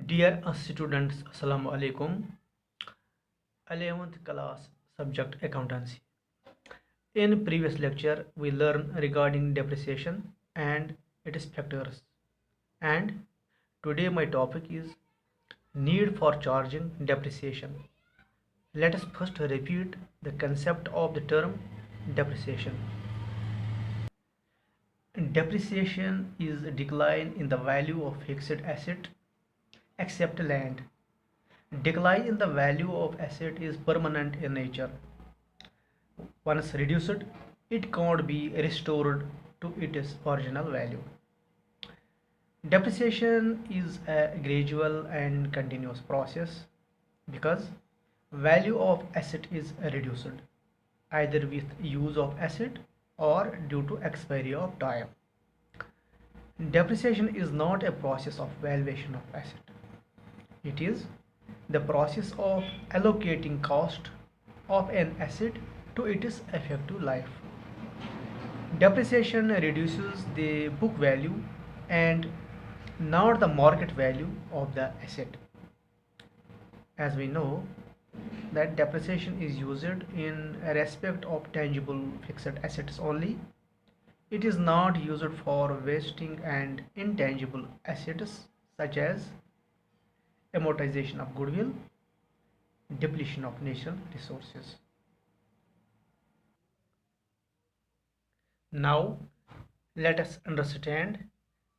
Dear students, Assalamu alaikum. 11th class subject Accountancy. In previous lecture, we learned regarding depreciation and its factors. And today my topic is need for charging depreciation. Let us first repeat the concept of the term depreciation. Depreciation is a decline in the value of fixed asset except land. Decline in the value of asset is permanent in nature. Once reduced, it can't be restored to its original value. Depreciation is a gradual and continuous process because value of asset is reduced either with use of asset or due to expiry of time. Depreciation is not a process of valuation of asset. It is the process of allocating cost of an asset to its effective life. Depreciation reduces the book value and not the market value of the asset. As we know that depreciation is used in respect of tangible fixed assets only. It is not used for wasting and intangible assets such as amortization of goodwill, depletion of natural resources. Now, let us understand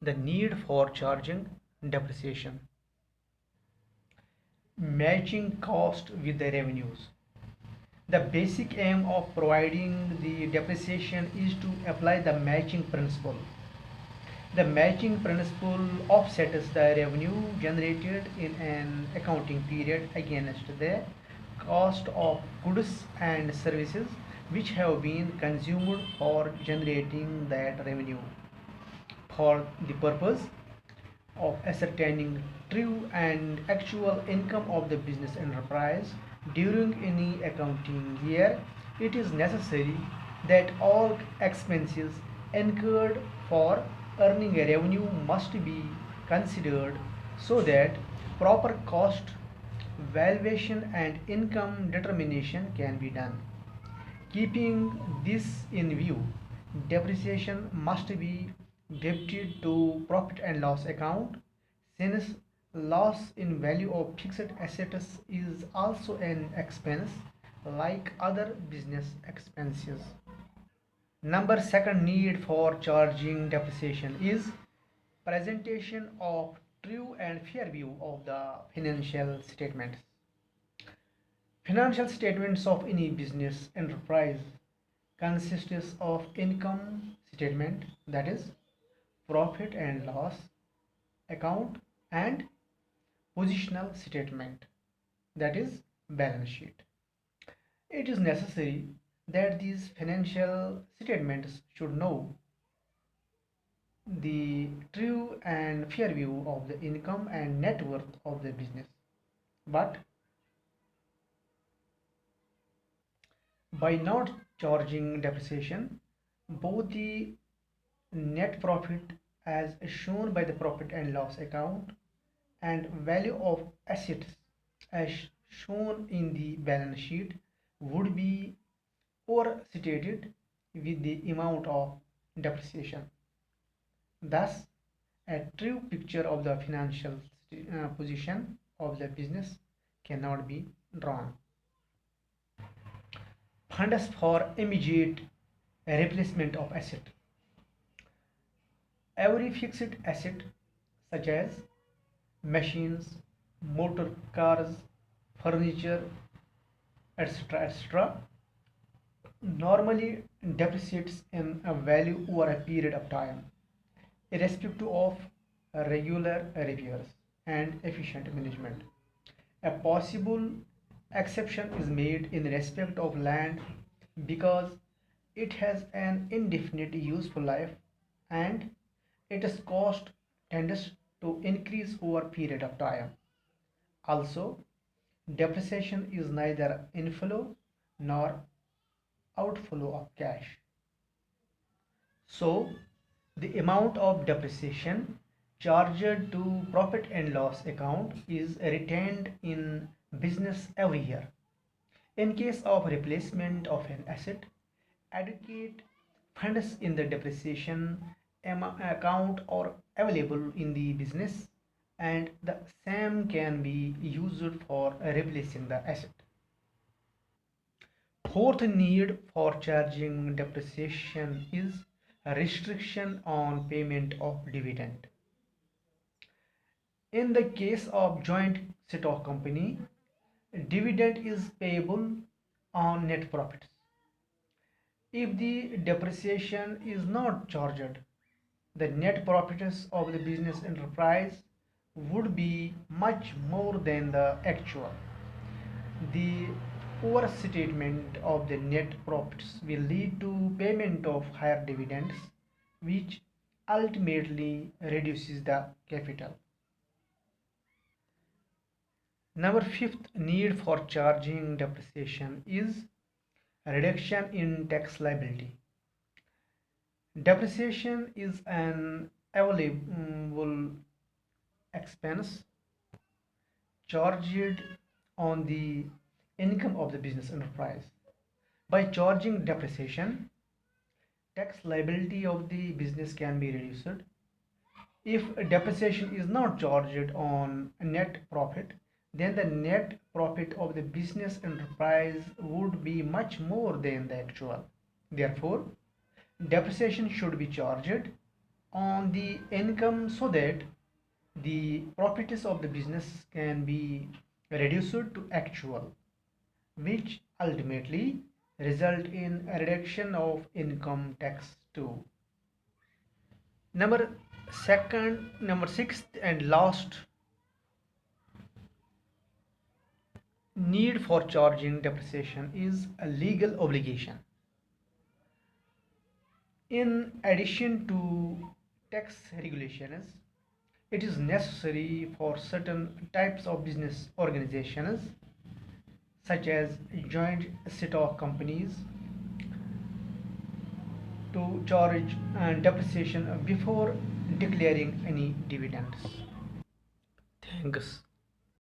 the need for charging depreciation. Matching cost with the revenues. The basic aim of providing the depreciation is to apply the matching principle. The matching principle offsets the revenue generated in an accounting period against the cost of goods and services which have been consumed for generating that revenue. For the purpose of ascertaining true and actual income of the business enterprise during any accounting year, it is necessary that all expenses incurred for earning a revenue must be considered so that proper cost valuation and income determination can be done. Keeping this in view, depreciation must be debited to profit and loss account since loss in value of fixed assets is also an expense like other business expenses. Number second need for charging depreciation is presentation of true and fair view of the financial statements. Financial statements of any business enterprise consists of income statement, that is profit and loss account, and positional statement, that is balance sheet. It is necessary that these financial statements should know the true and fair view of the income and net worth of the business. But by not charging depreciation, both the net profit as shown by the profit and loss account and value of assets as shown in the balance sheet would be overstated with the amount of depreciation. Thus, a true picture of the financial position of the business cannot be drawn. Funds for immediate replacement of asset. Every fixed asset such as machines, motor cars, furniture, etc., normally depreciates in a value over a period of time, irrespective of regular repairs and efficient management. A possible exception is made in respect of land because it has an indefinite useful life and its cost tends to increase over period of time. Also, depreciation is neither inflow nor outflow of cash. So, the amount of depreciation charged to profit and loss account is retained in business every year. In case of replacement of an asset, adequate funds in the depreciation account are available in the business, and the same can be used for replacing the asset. Fourth need for charging depreciation is a restriction on payment of dividend. In the case of joint stock company, dividend is payable on net profits. If the depreciation is not charged, the net profits of the business enterprise would be much more than the actual. The overstatement of the net profits will lead to payment of higher dividends, which ultimately reduces the capital. Number fifth need for charging depreciation is reduction in tax liability. Depreciation is an available expense charged on the income of the business enterprise. By charging depreciation, tax liability of the business can be reduced. If depreciation is not charged on net profit, then the net profit of the business enterprise would be much more than the actual. Therefore, depreciation should be charged on the income so that the profits of the business can be reduced to actual, which ultimately result in a reduction of income tax too. Number sixth and last need for charging depreciation is a legal obligation. In addition to tax regulations, it is necessary for certain types of business organizations, such as joint stock companies, to charge depreciation before declaring any dividends. Thanks.